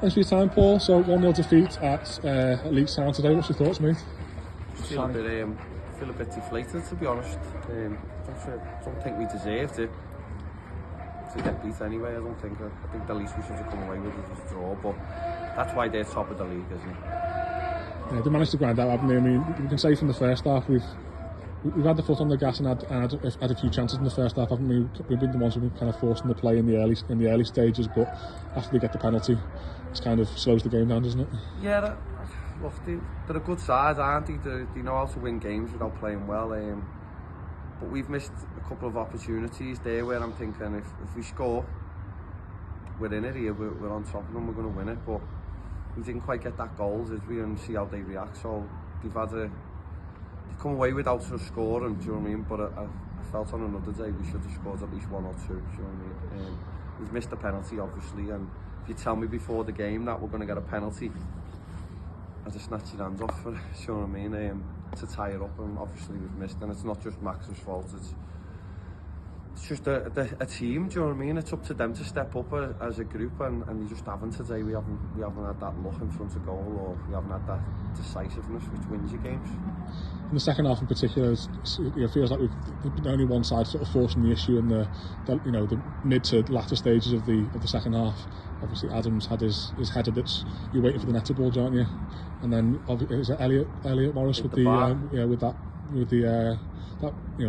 Thanks for your time, Paul. So 1-0 defeat at Leek today. What's your thoughts, mate? Feel a bit deflated, to be honest. Don't think we deserved it to get beat anyway. I think the least we should have come away with it was a draw, but that's why they're top of the league, isn't it? Yeah, they managed to grind out, haven't they? I mean, we can say from the first half we've had the foot on the gas and had a few chances in the first half, haven't we? We've been the ones who've been kind of forcing the play in the early stages, but after they get the penalty, it kind of slows the game down, doesn't it? Yeah, look, they're a good side, aren't they? They know how to win games without playing well. But we've missed a couple of opportunities there where I'm thinking if we score, we're in it here, we're on top of them, we're going to win it. But we didn't quite get that goal, did we? And see how they react. So they've come away without a score, and do you know what I mean? But I felt on another day we should have scored at least 1 or 2. Do you know what I mean? We've missed the penalty, obviously, and if you tell me before the game that we're going to get a penalty, I'd just snatch your hands off for it. Do you know what I mean? To tie it up, and obviously we've missed, and it's not just Max's fault. It's just a team. Do you know what I mean? It's up to them to step up as a group, and we just haven't today. We haven't had that look in front of goal, or we haven't had that decisiveness which wins your games. In the second half, in particular, it feels like we've been only one side sort of forcing the issue in the mid to latter stages of the second half. Obviously, Adams had his header that's you're waiting for the net to bulge, aren't you? And then is it Elliot Morris with that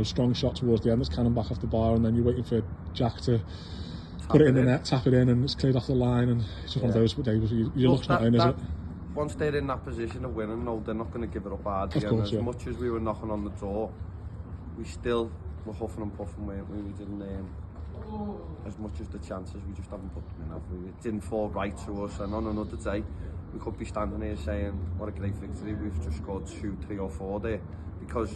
strong shot towards the end that's cannon back off the bar, and then you're waiting for Jack to put it in the net, tap it in, and it's cleared off the line, and it's just one of those days where your luck's not in, is it? Once they're in that position of winning, no, they're not going to give it up hard again. As much as we were knocking on the door, we still were huffing and puffing, weren't we? We didn't, as much as the chances, we just haven't put them in, have we? It didn't fall right to us, and on another day, we could be standing here saying, what a great victory, we've just scored 2, 3 or 4 there. Because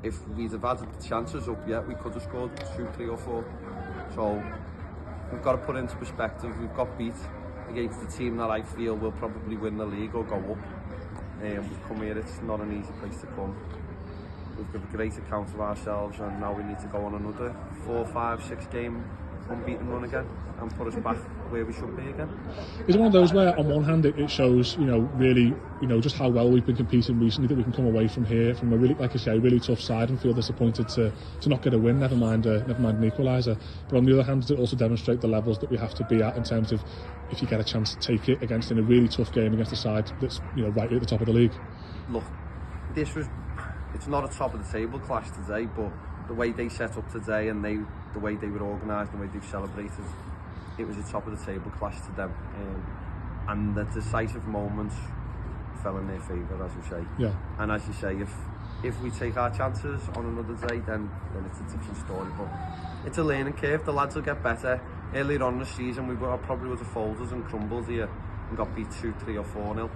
if we'd have had the chances up yet, we could have scored 2, 3 or 4. So, we've got to put into perspective, we've got beat against the team that I feel will probably win the league or go up. We've come here, it's not an easy place to come. We've got a great account of ourselves, and now we need to go on another 4, 5, 6 game unbeaten run again and put us back where we should be again. Is it one of those where on one hand it shows really just how well we've been competing recently, that we can come away from here from a really, like I say, really tough side and feel disappointed to not get a win, never mind an equaliser. But on the other hand, does it also demonstrate the levels that we have to be at in terms of if you get a chance to take it against in a really tough game against a side that's right at the top of the league? Look, it's not a top of the table clash today, but the way they set up today and the way they were organised, the way they've celebrated, it was a top of the table clash to them, and the decisive moments fell in their favour, as you say. Yeah. And as you say, if we take our chances on another day, then it's a different story. But it's a learning curve. The lads will get better. Earlier on in the season, we probably would have folded and crumbled here and got beat 2, 3 or 4-0.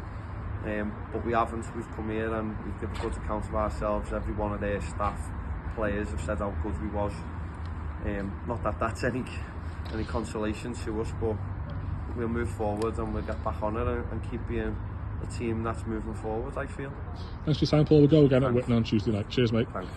But we haven't. We've come here and we've given a good account of ourselves. Every one of their staff, players have said how good we was. Not that that's any consolation to us, but we'll move forward and we'll get back on it and keep being a team that's moving forward, I feel. Thanks for your time, Paul. We'll go again at Whitney on Tuesday night. Cheers, mate. Thanks.